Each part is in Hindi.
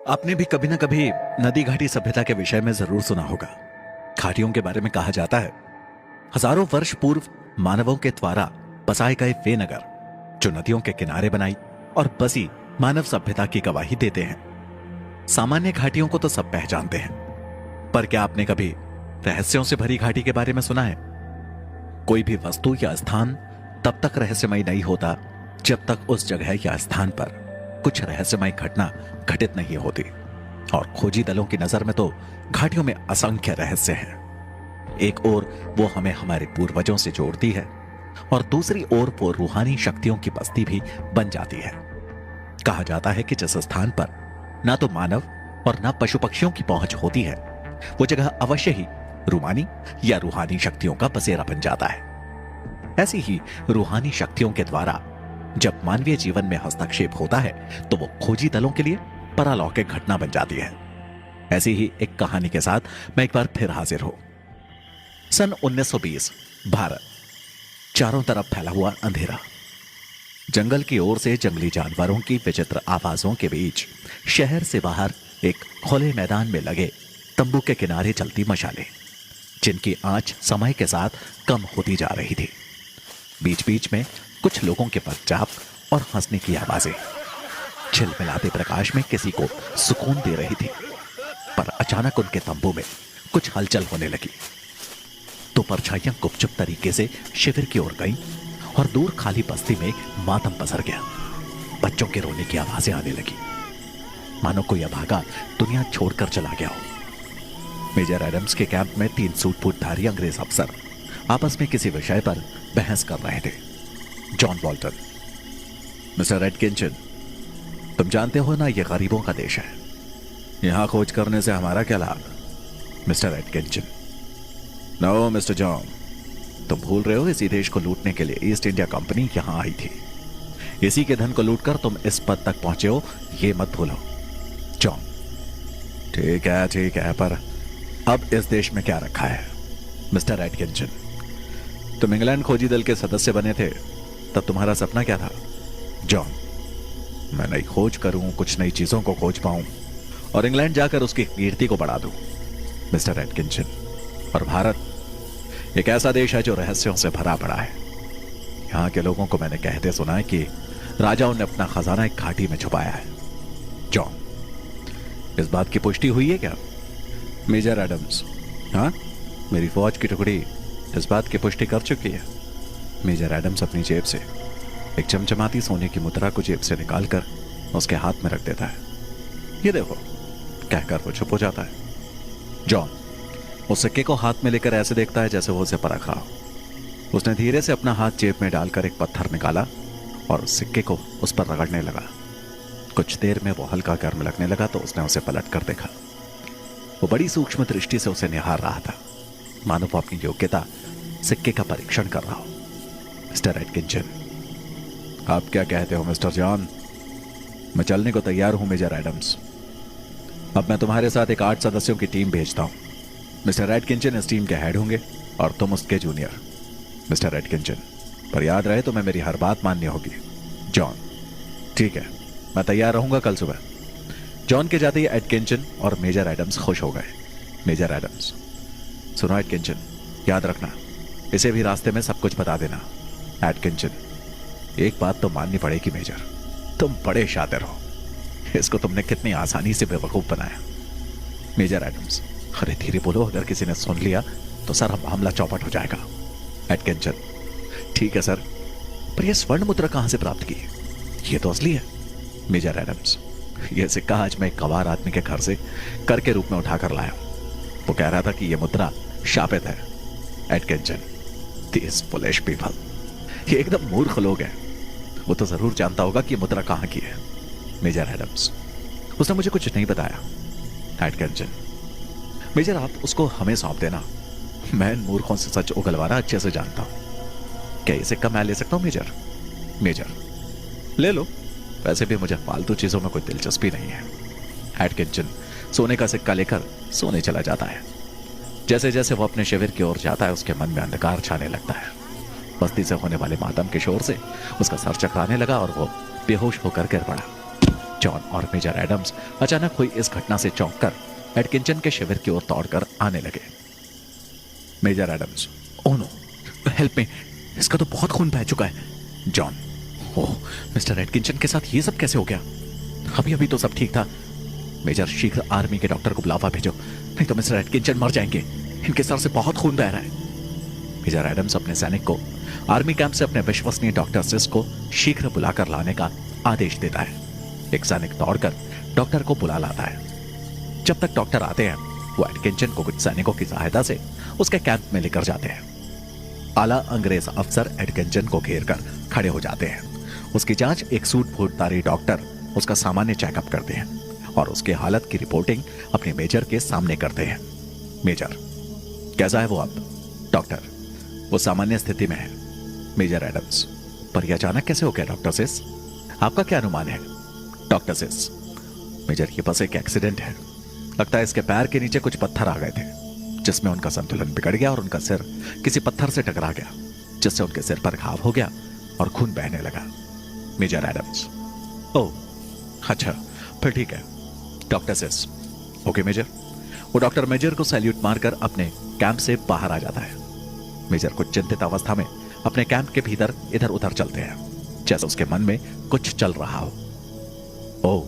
आपने भी कभी ना कभी नदी घाटी सभ्यता के विषय में जरूर सुना होगा। घाटियों के बारे में कहा जाता है हजारों वर्ष पूर्व मानवों के द्वारा बसाए गए वे नगर जो नदियों के किनारे बनाई और बसी मानव सभ्यता की गवाही देते हैं। सामान्य घाटियों को तो सब पहचानते हैं, पर क्या आपने कभी रहस्यों से भरी घाटी के बारे में सुना है? कोई भी वस्तु या स्थान तब तक रहस्यमय नहीं होता जब तक उस जगह या स्थान पर कुछ रहस्यमय घटना घटित नहीं होती। और खोजी दलों की नजर में तो घाटियों में असंख्य रहस्य हैं। एक ओर वो हमें हमारे पूर्वजों से जोड़ती है और दूसरी ओर वो रूहानी शक्तियों की बस्ती भी बन जाती है। कहा जाता है कि जिस स्थान पर ना तो मानव और ना पशु पक्षियों की पहुंच होती है, वो जगह अवश्य ही रूमानी या रूहानी शक्तियों का बसेरा बन जाता है। ऐसी ही रूहानी शक्तियों के द्वारा जब मानवीय जीवन में हस्तक्षेप होता है तो वो खोजी दलों के लिए परालौकिक घटना बन जाती है। ऐसी ही एक कहानी के साथ मैं एक बार फिर हाजिर हूं। सन 1920 भारत, चारों तरफ फैला हुआ अंधेरा। जंगल की ओर से जंगली जानवरों की विचित्र आवाजों के बीच शहर से बाहर एक खुले मैदान में लगे तंबू के किनारे चलती मशालें, जिनकी आंच समय के साथ कम होती जा रही थी। बीच बीच में कुछ लोगों के पदचाप और हंसने की आवाजें झिलमिलाते प्रकाश में किसी को सुकून दे रही थी। पर अचानक उनके तंबू में कुछ हलचल होने लगी तो परछाइयां गुपचुप तरीके से शिविर की ओर गईं और दूर खाली बस्ती में मातम पसर गया। बच्चों के रोने की आवाजें आने लगी, मानो कोई अभागा दुनिया छोड़कर चला गया हो। मेजर एडम्स के कैंप में 3 सूट-बूटधारी अंग्रेज अफसर आपस में किसी विषय पर बहस कर रहे थे। जॉन वॉल्टर, मिस्टर एटकिंसन, तुम जानते हो ना, यह गरीबों का देश है। यहां खोज करने से हमारा क्या लाभ? Mister Atkinson, no mister John, तुम भूल रहे हो, इसी देश को लूटने के लिए ईस्ट इंडिया कंपनी यहां आई थी। इसी के धन को लूटकर तुम इस पद तक पहुंचे हो, यह मत भूलो। जॉन, ठीक है, पर अब इस देश में क्या रखा है? मिस्टर एटकिंसन, तुम इंग्लैंड खोजी दल के सदस्य बने थे, तब तुम्हारा सपना क्या था? जॉन, मैं नई खोज करूं, कुछ नई चीजों को खोज पाऊं और इंग्लैंड जाकर उसकी कीर्ति को बढ़ा दूं। मिस्टर एटकिंसन, और भारत एक ऐसा देश है जो रहस्यों से भरा पड़ा है। यहां के लोगों को मैंने कहते सुना है कि राजाओं ने अपना खजाना एक घाटी में छुपाया है। जॉन, इस बात की पुष्टि हुई है क्या? मेजर एडम्स, हाँ, मेरी फौज की टुकड़ी इस बात की पुष्टि कर चुकी है। मेजर एडम्स अपनी जेब से एक चमचमाती सोने की मुद्रा को जेब से निकालकर उसके हाथ में रख देता है। ये देखो, कहकर वो चुप हो जाता है। जॉन उस सिक्के को हाथ में लेकर ऐसे देखता है जैसे वो उसे परख रहा हो। उसने धीरे से अपना हाथ जेब में डालकर एक पत्थर निकाला और उस सिक्के को उस पर रगड़ने लगा। कुछ देर में वो हल्का गर्म लगने लगा तो उसने उसे पलट कर देखा। वो बड़ी सूक्ष्म दृष्टि से उसे निहार रहा था, मानो वो अपनी योग्यता सिक्के का परीक्षण कर रहा हो। मिस्टर एटकिंसन, आप क्या कहते हो? मिस्टर जॉन, मैं चलने को तैयार हूं। मेजर एडम्स, अब मैं तुम्हारे साथ एक 8 सदस्यों की टीम भेजता हूं। मिस्टर एटकिंसन इस टीम के हेड होंगे और तुम उसके जूनियर। मिस्टर एटकिंसन, पर याद रहे तुम्हें मेरी हर बात माननी होगी। जॉन, ठीक है, मैं तैयार रहूंगा कल सुबह। जॉन के जाते ही एटकिंसन और मेजर एडम्स खुश हो गए। मेजर एडम्स, सुनो एटकिंसन, याद रखना, इसे भी रास्ते में सब कुछ बता देना। एटकिंसन, एक बात तो माननी पड़ेगी मेजर, तुम बड़े शातिर हो। इसको तुमने कितनी आसानी से बेवकूफ बनाया। मेजर एडम्स, अरे धीरे बोलो, अगर किसी ने सुन लिया तो सारा मामला चौपट हो जाएगा। एटकिंसन, ठीक है सर, पर यह स्वर्ण मुद्रा कहां से प्राप्त की? यह तो असली है। मेजर एडम्स, यह सिक्का आज मैं एक गवार आदमी के घर से कर के रूप में उठाकर लाया। वो कह रहा था कि यह मुद्रा शापित है। एटकिंसन, दिस फुलिश पीपल, ये एकदम मूर्ख लोग हैं। वो तो जरूर जानता होगा कि यह मुद्रा कहां की है। मेजर एडम्स, उसने मुझे कुछ नहीं बताया। एटकिंसन, मेजर आप उसको हमें सौंप देना, मैं इन मूर्खों से सच उगलवाना अच्छे से जानता हूं। क्या ये सिक्का मैं ले सकता हूं मेजर? मेजर, ले लो, वैसे भी मुझे फालतू चीजों में कोई दिलचस्पी नहीं है। एटकिंसन सोने का सिक्का लेकर सोने चला जाता है। जैसे जैसे वो अपने शिविर की ओर जाता है, उसके मन में अंधकार छाने लगता है। बस्ती से होने वाले मातम के शोर से उसका सर चकराने लगा और वो बेहोश होकर गिर पड़ा। जॉन और मेजर एडम्स अचानक हुई इस घटना से चौंक कर एटकिंसन के शिविर की ओर दौड़कर आने लगे। Major Adams, oh no, help me, इसका तो बहुत खून बह चुका है। जॉन, ओह, मिस्टर एटकिंसन के साथ ये सब कैसे हो गया? अभी अभी तो सब ठीक था। मेजर, शीघ्र आर्मी के डॉक्टर को बुलावा भेजो, नहीं तो मिस्टर एटकिंसन मर जाएंगे। इनके सर से बहुत खून बह रहा है। मेजर एडम्स अपने सैनिक को आर्मी कैंप से अपने विश्वसनीय डॉक्टर सिस को शीघ्र बुलाकर लाने का आदेश देता है। एक सैनिक दौड़कर डॉक्टर को बुला लाता है। जब तक डॉक्टर आते हैं, वो एटकिंसन को कुछ सैनिकों की सहायता से उसके कैंप में लेकर जाते हैं। आला अंग्रेज अफसर एटकिंसन को घेर कर खड़े हो जाते हैं। उसकी जांच एक सूट बूटधारी डॉक्टर उसका सामान्य चेकअप करते हैं और उसकी हालत की रिपोर्टिंग अपने मेजर के सामने करते हैं। मेजर, कैसा है वो अब? डॉक्टर, वो सामान्य स्थिति में है। मेजर एडम्स, पर यह अचानक कैसे हो गया डॉक्टर सिस? आपका क्या अनुमान है? डॉक्टर सिस, मेजर, ये बस एक एक्सीडेंट है। लगता है इसके पैर के नीचे कुछ पत्थर आ गए थे, जिसमें उनका संतुलन बिगड़ गया और उनका सिर किसी पत्थर से टकरा गया, जिससे उनके सिर पर घाव हो गया और खून बहने लगा। मेजर एडम्स, ओह, अच्छा, फिर ठीक है। डॉक्टर सिस, ओके मेजर। वो डॉक्टर मेजर को सैल्यूट मारकर अपने कैंप से बाहर आ जाता है। मेजर कुछ चिंतित अवस्था में अपने कैंप के भीतर इधर उधर चलते हैं, जैसे उसके मन में कुछ चल रहा हो। ओह,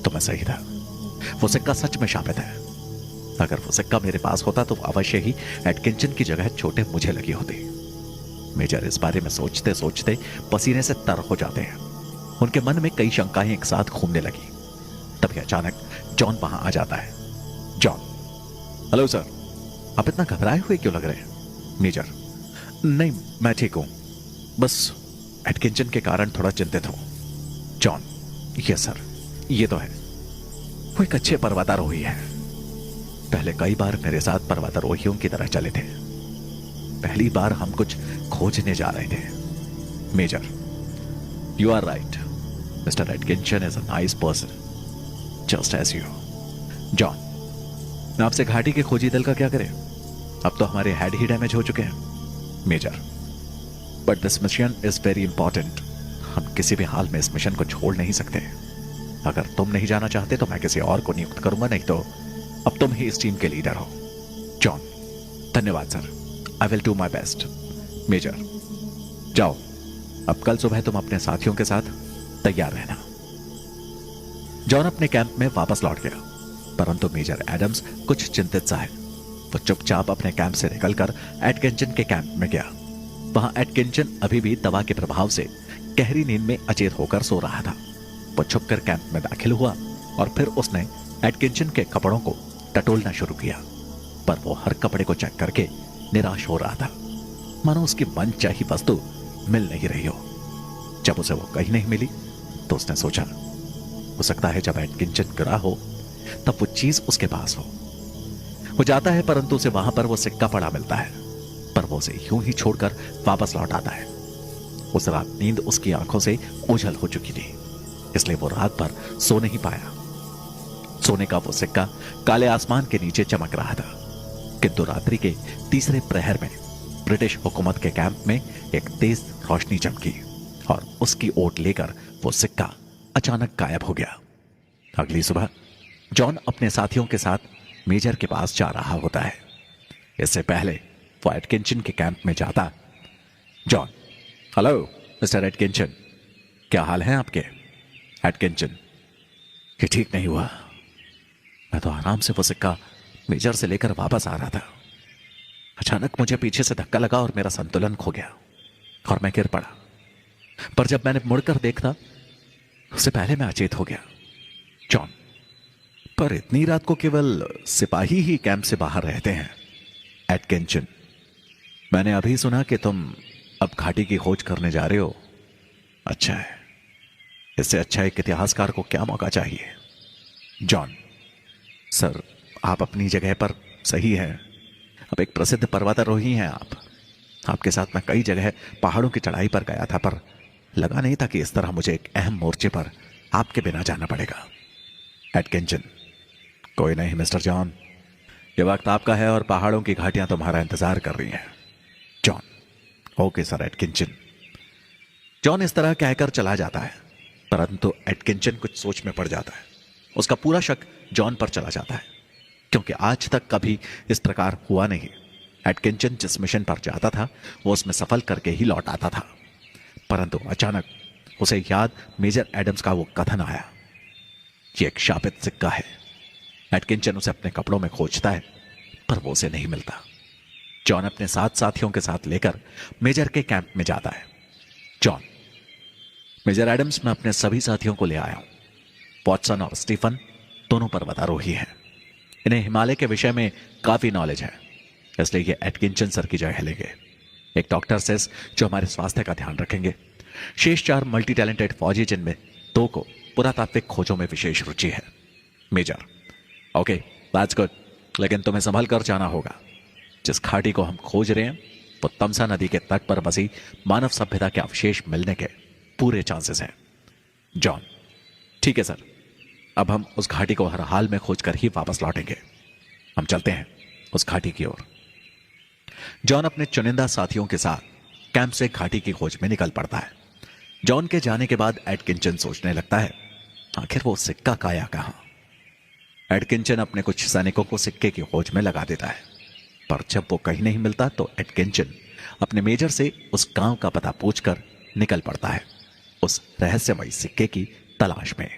तो मैं सही था, वो सिक्का सच में शापित है। अगर वो सिक्का मेरे पास होता तो अवश्य ही एटकिंसन की जगह छोटे मुझे लगी होती। मेजर इस बारे में सोचते सोचते पसीने से तर हो जाते हैं। उनके मन में कई शंकाएं एक साथ घूमने लगी। तभी अचानक जॉन वहां आ जाता है। जॉन, हेलो सर, आप इतना घबराए हुए क्यों लग रहे हैं? मेजर, नहीं, मैं ठीक हूं, बस एटकिंसन के कारण थोड़ा चिंतित हूं। जॉन, यस सर, ये तो है, वो एक अच्छे पर्वतारोही है। पहले कई बार मेरे साथ पर्वतारोहियों की तरह चले थे। पहली बार हम कुछ खोजने जा रहे थे। Major, you are right, mister Atkinson is a nice person, just as you. John, मैं आपसे घाटी के खोजी दल का क्या करें? अब तो हमारे हेड ही डैमेज हो चुके हैं। Major, but this mission is very important. हम किसी भी हाल में इस मिशन को छोड़ नहीं सकते। अगर तुम नहीं जाना चाहते तो मैं किसी और को नियुक्त करूंगा, नहीं तो अब तुम ही इस टीम के लीडर हो। जॉन, धन्यवाद sir, I will do my best. Major, जाओ, अब कल सुबह तुम अपने साथियों के साथ तैयार रहना। जॉन अपने कैंप में वापस लौट गया, परंतु मेजर एडम्स कुछ चिंतित सा है। वो चुपचाप अपने कैंप से निकलकर एटकिंसन के कैंप में गया। वहां एटकिंसन अभी भी दवा के प्रभाव से गहरी नींद में अचेत होकर सो रहा था। वो छुपकर कैंप में दाखिल हुआ और फिर उसने एटकिंसन के कपड़ों को टटोलना शुरू किया, पर वो हर कपड़े को चेक करके निराश हो रहा था, मानो उसकी मनचाही वस्तु मिल नहीं रही हो। जब उसे वो कहीं नहीं मिली तो उसने सोचा, हो सकता है जब एटकिंसन गिरा हो तब वो चीज उसके पास हो। वो जाता है, परंतु उसे वहां पर वो सिक्का पड़ा मिलता है, पर वो उसे यूं ही छोड़कर वापस लौट आता है। उस रात नींद उसकी आंखों से ओझल हो चुकी थी, इसलिए वो रात भर सो नहीं पाया। सोने का वो सिक्का काले आसमान के नीचे चमक रहा था, किंतु रात्रि के तीसरे प्रहर में ब्रिटिश हुकूमत के कैंप में एक तेज रोशनी चमकी और उसकी ओट लेकर वो सिक्का अचानक गायब हो गया। अगली सुबह जॉन अपने साथियों के साथ मेजर के पास जा रहा होता है। इससे पहले वो एटकिंसन के कैंप में जाता। जॉन, हेलो मिस्टर एटकिंसन, क्या हाल है आपके? एटकिंसन, ये ठीक नहीं हुआ। मैं तो आराम से वो सिक्का मेजर से लेकर वापस आ रहा था। अचानक मुझे पीछे से धक्का लगा और मेरा संतुलन खो गया और मैं गिर पड़ा। पर जब मैंने मुड़कर देखा, उससे पहले मैं अचेत हो गया। जॉन, पर इतनी रात को केवल सिपाही ही कैंप से बाहर रहते हैं। एटकिंसन, मैंने अभी सुना कि तुम अब घाटी की खोज करने जा रहे हो। अच्छा है, इससे अच्छा एक इतिहासकार को क्या मौका चाहिए। जॉन, सर, आप अपनी जगह पर सही हैं। अब एक प्रसिद्ध पर्वतारोही हैं आप। आपके साथ मैं कई जगह पहाड़ों की चढ़ाई पर गया था, पर लगा नहीं था कि इस तरह मुझे एक अहम मोर्चे पर आपके बिना जाना पड़ेगा। एटकिंसन, कोई नहीं मिस्टर जॉन, ये वक्त आपका है और पहाड़ों की घाटियां तुम्हारा इंतजार कर रही हैं। John, okay sir Atkinson. John इस तरह कहकर चला जाता है। परंतु एटकिंचन कुछ सोच में पड़ जाता है। उसका पूरा शक जॉन पर चला जाता है, क्योंकि आज तक कभी इस प्रकार हुआ नहीं। एटकिंचन जिस मिशन पर जाता था वो उसमें सफल करके ही लौट आता था, परंतु अचानक उसे याद मेजर एडम्स का वो कथन आया, ये एक शापित सिक्का है। एटकिंचन उसे अपने कपड़ों में खोजता है, पर वो उसे नहीं मिलता। जॉन अपने 7 साथियों के साथ लेकर मेजर के कैंप में जाता है। जॉन, मेजर एडम्स, मैं अपने सभी साथियों को ले आया हूं। वॉटसन और स्टीफन दोनों पर्वतारोही हैं। इन्हें हिमालय के विषय में काफी नॉलेज है, इसलिए ये एटकिंचन सर की जगह लेंगे। एक डॉक्टर सेस जो हमारे स्वास्थ्य का ध्यान रखेंगे। शेष 4 मल्टी टैलेंटेड फौजी, जिनमें 2 को पुरातात्विक खोजों में विशेष रुचि है। मेजर, ओके दैट्स गुड, लेकिन तुम्हें संभल कर जाना होगा। जिस घाटी को हम खोज रहे हैं वो तमसा नदी के तट पर बसी मानव सभ्यता के अवशेष मिलने के पूरे चांसेस हैं। जॉन, ठीक है सर, अब हम उस घाटी को हर हाल में खोजकर ही वापस लौटेंगे। हम चलते हैं उस घाटी की ओर। जॉन अपने चुनिंदा साथियों के साथ कैंप से घाटी की खोज में निकल पड़ता है। जॉन के जाने के बाद एटकिंचन सोचने लगता है, आखिर वो सिक्का काया कहां। एटकिंचन अपने कुछ सैनिकों को सिक्के की खोज में लगा देता है, पर जब वो कहीं नहीं मिलता तो एटकिंचन अपने मेजर से उस गांव का पता पूछकर निकल पड़ता है उस रहस्यमयी सिक्के की तलाश में।